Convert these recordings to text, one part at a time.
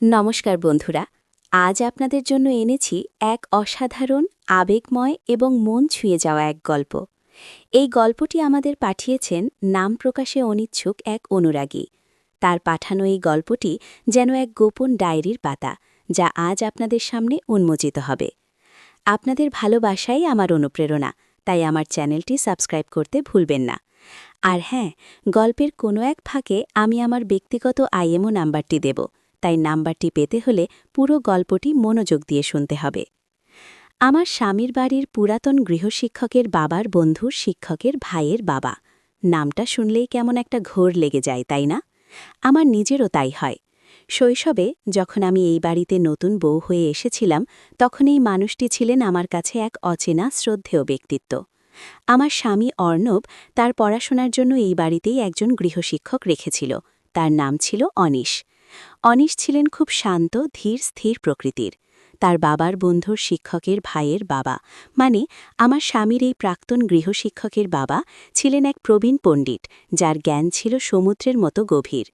নমস্কার বন্ধুরা, আজ আপনাদের জন্য এনেছি এক অসাধারণ, আবেগময় এবং মন ছুঁয়ে যাওয়া এক গল্প। এই গল্পটি আমাদের পাঠিয়েছেন নাম প্রকাশে অনিচ্ছুক এক অনুরাগী। তার পাঠানো এই গল্পটি যেন এক গোপন ডায়েরির পাতা, যা আজ আপনাদের সামনে উন্মোচিত হবে। আপনাদের ভালোবাসাই আমার অনুপ্রেরণা, তাই আমার চ্যানেলটি সাবস্ক্রাইব করতে ভুলবেন না। আর হ্যাঁ, গল্পের কোনো এক ফাঁকে আমি আমার ব্যক্তিগত আইএমও নাম্বারটি দেব, তাই নাম্বারটি পেতে হলে পুরো গল্পটি মনোযোগ দিয়ে শুনতে হবে। আমার স্বামীর বাড়ির পুরাতন গৃহশিক্ষকের বাবার বন্ধুর শিক্ষকের ভাইয়ের বাবা। নামটা শুনলেই কেমন একটা ঘোর লেগে যায়, তাই না? আমার নিজেরও তাই হয়। শৈশবে যখন আমি এই বাড়িতে নতুন বউ হয়ে এসেছিলাম, তখন এই মানুষটি ছিলেন আমার কাছে এক অচেনা শ্রদ্ধেয় ব্যক্তিত্ব। আমার স্বামী অর্ণব তার পড়াশোনার জন্য এই বাড়িতেই একজন গৃহশিক্ষক রেখেছিল। তার নাম ছিল অনিশ। অনিশ ছিলেন খুব শান্ত, ধীর, স্থির প্রকৃতির। তার বাবার বন্ধুর শিক্ষকের ভাইয়ের বাবা, মানে আমার স্বামীর এই প্রাক্তন গৃহশিক্ষকের বাবা, ছিলেন এক প্রবীণ পণ্ডিত, যার জ্ঞান ছিল সমুদ্রের মতো গভীর।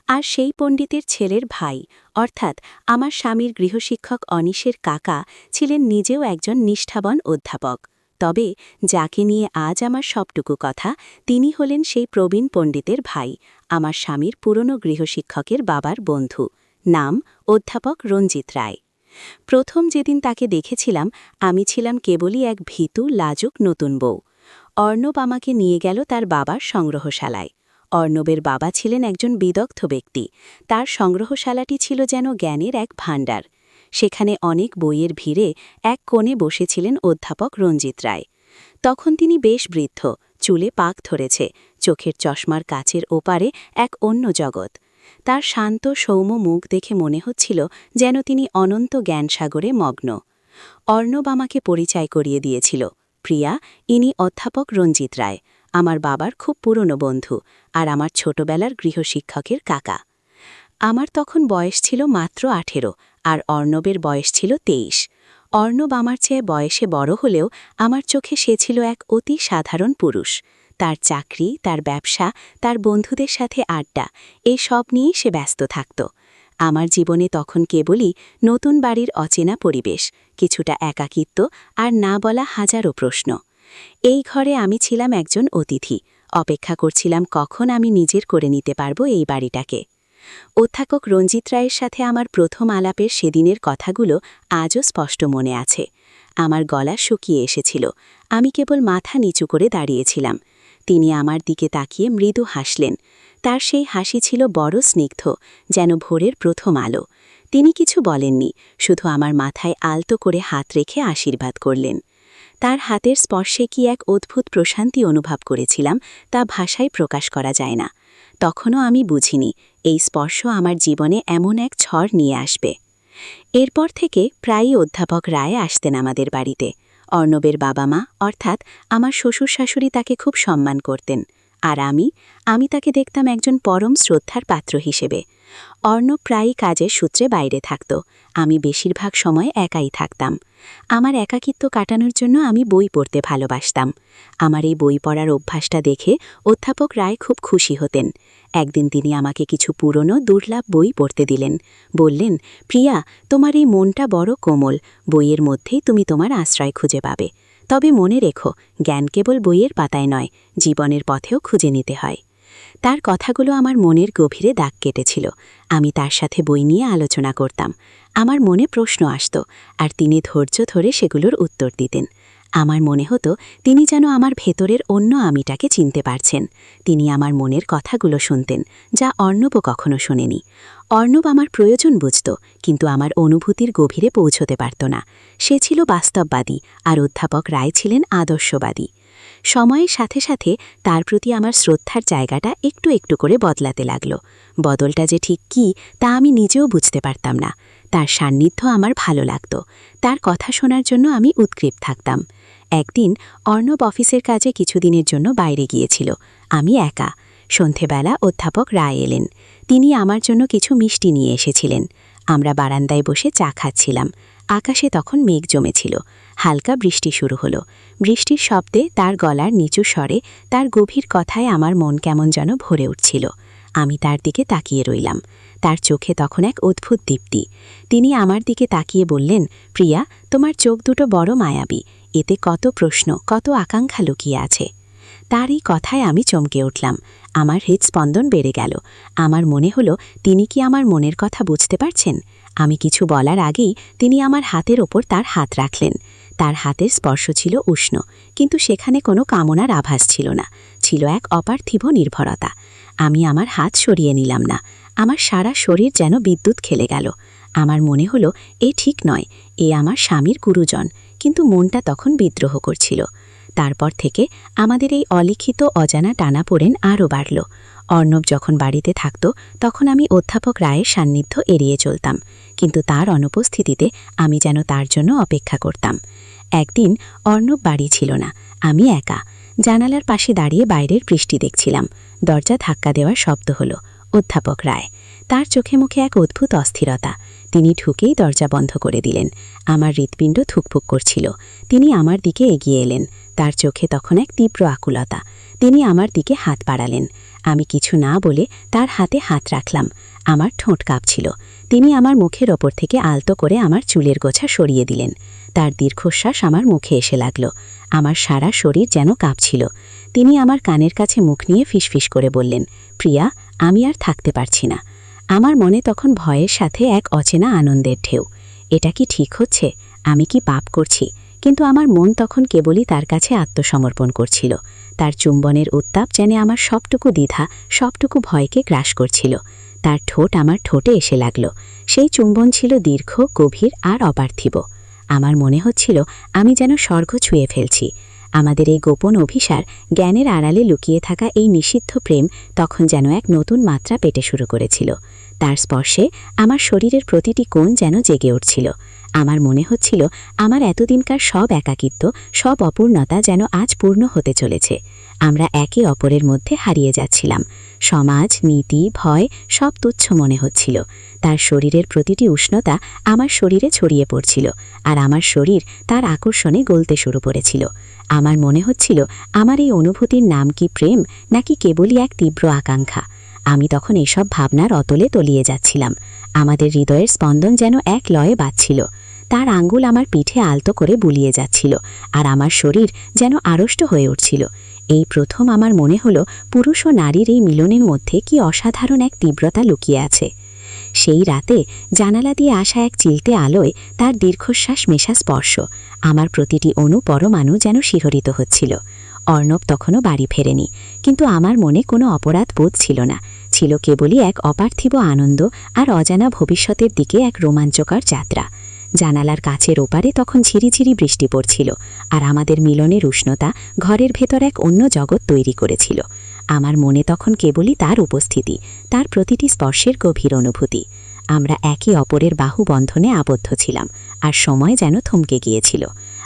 আর সেই পণ্ডিতের ছেলের ভাই, অর্থাৎ আমার স্বামীর গৃহশিক্ষক অনিশের কাকা, ছিলেন নিজেও একজন নিষ্ঠাবান অধ্যাপক। তবে যাকে নিয়ে আজ আমার সবটুকু কথা, তিনি হলেন সেই প্রবীণ পণ্ডিতের ভাই, আমার স্বামীর পুরনো গৃহশিক্ষকের বাবার বন্ধু। নাম অধ্যাপক রঞ্জিত রায়। প্রথম যেদিন তাকে দেখেছিলাম, আমি ছিলাম কেবলই এক ভীতু, লাজুক নতুন বউ। অর্ণব আমাকে নিয়ে গেল তার বাবার সংগ্রহশালায়। অর্ণবের বাবা ছিলেন একজন বিদগ্ধ ব্যক্তি। তার সংগ্রহশালাটি ছিল যেন জ্ঞানের এক ভাণ্ডার। সেখানে অনেক বইয়ের ভিড়ে এক কোণে বসেছিলেন অধ্যাপক রঞ্জিত রায়। তখন তিনি বেশ বৃদ্ধ, চুলে পাক ধরেছে, চোখের চশমার কাচের ওপারে এক অন্য জগৎ। তার শান্ত সৌম্য মুখ দেখে মনে হচ্ছিল যেন তিনি অনন্ত জ্ঞানসাগরে মগ্ন। অর্ণব আমাকে পরিচয় করিয়ে দিয়েছিল। প্রিয়া, ইনি অধ্যাপক রঞ্জিত রায়, আমার বাবার খুব পুরনো বন্ধু, আর আমার ছোটবেলার গৃহশিক্ষকের কাকা। আমার তখন বয়স ছিল মাত্র 18, আর অর্ণবের বয়স ছিল 23। অর্ণব আমার চেয়ে বয়সে বড় হলেও আমার চোখে সে ছিল এক অতি সাধারণ পুরুষ। তার চাকরি, তার ব্যবসা, তার বন্ধুদের সাথে আড্ডা, এই সব নিয়েই সে ব্যস্ত থাকত। আমার জীবনে তখন কেবলই নতুন বাড়ির অচেনা পরিবেশ, কিছুটা একাকিত্ব, আর না বলা হাজারো প্রশ্ন। এই ঘরে আমি ছিলাম একজন অতিথি, অপেক্ষা করছিলাম কখন আমি নিজের করে নিতে পারব এই বাড়িটাকে। অধ্যাপক রঞ্জিত রায়ের সাথে আমার প্রথম আলাপের সেদিনের কথাগুলো আজও স্পষ্ট মনে আছে। আমার গলা শুকিয়ে এসেছিল, আমি কেবল মাথা নিচু করে দাঁড়িয়েছিলাম। তিনি আমার দিকে তাকিয়ে মৃদু হাসলেন। তার সেই হাসি ছিল বড় স্নিগ্ধ, যেন ভোরের প্রথম আলো। তিনি কিছু বলেননি, শুধু আমার মাথায় আলতো করে হাত রেখে আশীর্বাদ করলেন। তার হাতের স্পর্শে কি এক অদ্ভুত প্রশান্তি অনুভব করেছিলাম, তা ভাষায় প্রকাশ করা যায় না। তখনও আমি বুঝিনি এই স্পর্শ আমার জীবনে এমন এক ঝড় নিয়ে আসবে। এরপর থেকে প্রায়ই অধ্যাপক রায় আসতেন আমাদের বাড়িতে। অর্ণবের বাবা মা, অর্থাৎ আমার শ্বশুর শাশুড়ি, তাকে খুব সম্মান করতেন। আর আমি তাকে দেখতাম একজন পরম শ্রদ্ধার পাত্র হিসেবে। অর্ণব প্রায়ই কাজের সূত্রে বাইরে থাকত, আমি বেশিরভাগ সময় একাই থাকতাম। আমার একাকিত্ব কাটানোর জন্য আমি বই পড়তে ভালোবাসতাম। আমার এই বই পড়ার অভ্যাসটা দেখে অধ্যাপক রায় খুব খুশি হতেন। একদিন তিনি আমাকে কিছু পুরনো দুর্লভ বই পড়তে দিলেন। বললেন, প্রিয়া, তোমার এই মনটা বড় কোমল, বইয়ের মধ্যেই তুমি তোমার আশ্রয় খুঁজে পাবে। তবে মনে রেখো, জ্ঞান কেবল বইয়ের পাতায় নয়, জীবনের পথেও খুঁজে নিতে হয়। তার কথাগুলো আমার মনের গভীরে দাগ কেটেছিল। আমি তার সাথে বই নিয়ে আলোচনা করতাম। আমার মনে প্রশ্ন আসত, আর তিনি ধৈর্য ধরে সেগুলোর উত্তর দিতেন। আমার মনে হতো তিনি যেন আমার ভেতরের অন্য আমিটাকে চিনতে পারছেন। তিনি আমার মনের কথাগুলো শুনতেন, যা অর্ণবও কখনো শোনেনি। অর্ণব আমার প্রয়োজন বুঝত, কিন্তু আমার অনুভূতির গভীরে পৌঁছতে পারত না। সে ছিল বাস্তববাদী, আর অধ্যাপক রায় ছিলেন আদর্শবাদী। সময়ের সাথে সাথে তার প্রতি আমার শ্রদ্ধার জায়গাটা একটু একটু করে বদলাতে লাগল। বদলটা যে ঠিক কী, তা আমি নিজেও বুঝতে পারতাম না। তার সান্নিধ্য আমার ভালো লাগত, তার কথা শোনার জন্য আমি উৎক্ষেপ থাকতাম। একদিন অর্ণব অফিসের কাজে কিছুদিনের জন্য বাইরে গিয়েছিল। আমি একা। সন্ধেবেলা অধ্যাপক রায় এলেন। তিনি আমার জন্য কিছু মিষ্টি নিয়ে এসেছিলেন। আমরা বারান্দায় বসে চা খাচ্ছিলাম। আকাশে তখন মেঘ জমেছিল। হালকা বৃষ্টি শুরু হলো। বৃষ্টির শব্দে, তার গলার নিচু স্বরে, তার গভীর কথায় আমার মন কেমন যেন ভরে উঠছিল। আমি তার দিকে তাকিয়ে রইলাম। তার চোখে তখন এক অদ্ভুত দীপ্তি। তিনি আমার দিকে তাকিয়ে বললেন, প্রিয়া, তোমার চোখ দুটো বড় মায়াবী, এতে কত প্রশ্ন, কত আকাঙ্ক্ষা লুকিয়ে আছে। তার এই কথায় আমি চমকে উঠলাম। আমার হৃদস্পন্দন বেড়ে গেল। আমার মনে হলো তিনি কি আমার মনের কথা বুঝতে পারছেন। আমি কিছু বলার আগেই তিনি আমার হাতের ওপর তার হাত রাখলেন। তার হাতের স্পর্শ ছিল উষ্ণ, কিন্তু সেখানে কোনো কামনার আভাস ছিল না, ছিল এক অপার্থিব নির্ভরতা। আমি আমার হাত সরিয়ে নিলাম না। আমার সারা শরীর যেন বিদ্যুৎ খেলে গেল। আমার মনে হলো এ ঠিক নয়, এ আমার স্বামীর গুরুজন, কিন্তু মনটা তখন বিদ্রোহ করছিল। তারপর থেকে আমাদের এই অলিখিত অজানা টানাপোড়েন আরও বাড়ল। অর্ণব যখন বাড়িতে থাকত তখন আমি অধ্যাপক রায়ের সান্নিধ্য এড়িয়ে চলতাম, কিন্তু তার অনুপস্থিতিতে আমি যেন তার জন্য অপেক্ষা করতাম। একদিন অর্ণব বাড়ি ছিল না, আমি একা। জানালার পাশে দাঁড়িয়ে বাইরের বৃষ্টি দেখছিলাম। দরজা ধাক্কা দেওয়ার শব্দ হলো। অধ্যাপক রায়। তার চোখে মুখে এক অদ্ভুত অস্থিরতা। তিনি ঢুকেই দরজা বন্ধ করে দিলেন। আমার হৃৎপিণ্ড থুকফুক করছিল। তিনি আমার দিকে এগিয়ে এলেন। তার চোখে তখন এক তীব্র আকুলতা। তিনি আমার দিকে হাত বাড়ালেন। আমি কিছু না বলে তার হাতে হাত রাখলাম। আমার ঠোঁট কাঁপছিল। তিনি আমার মুখের ওপর থেকে আলতো করে আমার চুলের গোছা সরিয়ে দিলেন। তার দীর্ঘশ্বাস আমার মুখে এসে লাগল। আমার সারা শরীর যেন কাঁপছিল। তিনি আমার কানের কাছে মুখ নিয়ে ফিসফিস করে বললেন, প্রিয়া, আমি আর থাকতে পারছি না। আমার মনে তখন ভয়ের সাথে এক অচেনা আনন্দের ঢেউ। এটা কি ঠিক হচ্ছে? আমি কি পাপ করছি? কিন্তু আমার মন তখন কেবলই তার কাছে আত্মসমর্পণ করছিল। তার চুম্বনের উত্তাপ যেন আমার সবটুকু দ্বিধা, সবটুকু ভয়কে গ্রাস করছিল। তার ঠোঁট আমার ঠোঁটে এসে লাগল। সেই চুম্বন ছিল দীর্ঘ, গভীর আর অপার্থিব। আমার মনে হচ্ছিল আমি যেন স্বর্গ ছুঁয়ে ফেলছি। আমাদের এই গোপন অভিসার, জ্ঞানের আড়ালে লুকিয়ে থাকা এই নিষিদ্ধ প্রেম তখন যেন এক নতুন মাত্রা পেতে শুরু করেছিল। তার স্পর্শে আমার শরীরের প্রতিটি কোণ যেন জেগে উঠছিল। আমার মনে হচ্ছিল আমার এতদিনকার সব একাকিত্ব, সব অপূর্ণতা যেন আজ পূর্ণ হতে চলেছে। আমরা একে অপরের মধ্যে হারিয়ে যাচ্ছিলাম। সমাজ, নীতি, ভয় সব তুচ্ছ মনে হচ্ছিল। তার শরীরের প্রতিটি উষ্ণতা আমার শরীরে ছড়িয়ে পড়ছিল, আর আমার শরীর তার আকর্ষণে গলতে শুরু করেছিল। আমার মনে হচ্ছিল আমার এই অনুভূতির নাম কি প্রেম, নাকি কেবলই এক তীব্র আকাঙ্ক্ষা। আমি তখন এসব ভাবনার অতলে তলিয়ে যাচ্ছিলাম। আমাদের হৃদয়ের স্পন্দন যেন এক লয়ে বাজছিল। তার আঙ্গুল আমার পিঠে আলতো করে বুলিয়ে যাচ্ছিল, আর আমার শরীর যেন আড়ষ্ট হয়ে উঠছিল। এই প্রথম আমার মনে হলো পুরুষ ও নারীর এই মিলনের মধ্যে কি অসাধারণ এক তীব্রতা লুকিয়ে আছে। সেই রাতে জানালা দিয়ে আসা এক চিলতে আলোয় তার দীর্ঘশ্বাস মেশা স্পর্শ আমার প্রতিটি অণু পরমাণু যেন শিহরিত হচ্ছিল। অর্ণব তখনও বাড়ি ফেরেনি, কিন্তু আমার মনে কোনো অপরাধ বোধ ছিল না। ছিল কেবলই এক অপার্থিব আনন্দ আর অজানা ভবিষ্যতের দিকে এক রোমাঞ্চকর যাত্রা। জানালার কাছের ওপারে তখন ঝিরিঝিরি বৃষ্টি পড়ছিল, আর আমাদের মিলনের উষ্ণতা ঘরের ভেতর এক অন্য জগৎ তৈরি করেছিল। আমার মনে তখন কেবলই তার উপস্থিতি, তার প্রতিটি স্পর্শের গভীর অনুভূতি। আমরা একে অপরের বাহুবন্ধনে আবদ্ধ ছিলাম, আর সময় যেন থমকে গিয়েছিল।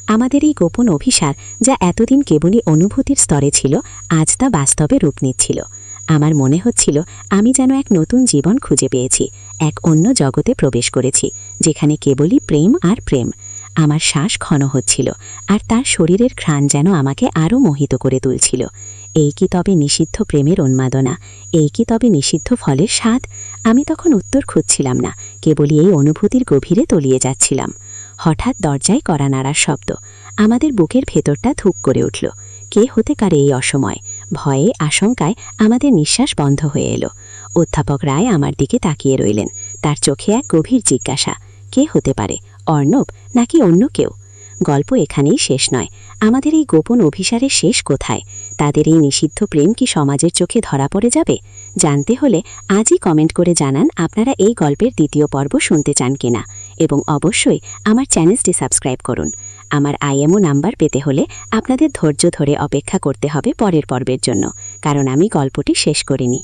আমাদের এই গোপন অভিসার, যা এতদিন কেবলই অনুভূতির স্তরে ছিল, আজ তা বাস্তবে রূপ নিচ্ছিল। আমার মনে হচ্ছিল আমি যেন এক নতুন জীবন খুঁজে পেয়েছি, এক অন্য জগতে প্রবেশ করেছি, যেখানে কেবলই প্রেম আর প্রেম। আমার শ্বাস ঘন হচ্ছিল, আর তার শরীরের ঘ্রাণ যেন আমাকে আরও মোহিত করে তুলছিল। এই কি তবে নিষিদ্ধ প্রেমের উন্মাদনা? এই কি তবে নিষিদ্ধ ফলের স্বাদ? আমি তখন উত্তর খুঁজছিলাম না, কেবলই এই অনুভূতির গভীরে তলিয়ে যাচ্ছিলাম। হঠাৎ দরজায় কড়া নাড়ার শব্দ। আমাদের বুকের ভেতরটা ধুক করে উঠল। কে হতে পারে এই অসময়? ভয়ে, আশঙ্কায় আমাদের নিঃশ্বাস বন্ধ হয়ে এলো। অধ্যাপক রায় আমার দিকে তাকিয়ে রইলেন। তার চোখে এক গভীর জিজ্ঞাসা। কে হতে পারে? অর্ণব, নাকি অন্য কেউ? গল্প এখানেই শেষ নয়। আমাদের এই গোপন অভিসারের শেষ কোথায়? তাদের এই নিষিদ্ধ প্রেম কি সমাজের চোখে ধরা পড়ে যাবে? জানতে হলে আজই কমেন্ট করে জানান আপনারা এই গল্পের দ্বিতীয় পর্ব শুনতে চান কিনা, এবং অবশ্যই আমার চ্যানেলটি সাবস্ক্রাইব করুন। আমার IMO নাম্বার পেতে হলে আপনাদের ধৈর্য ধরে অপেক্ষা করতে হবে পরের পর্বের জন্য, কারণ আমি গল্পটি শেষ করিনি।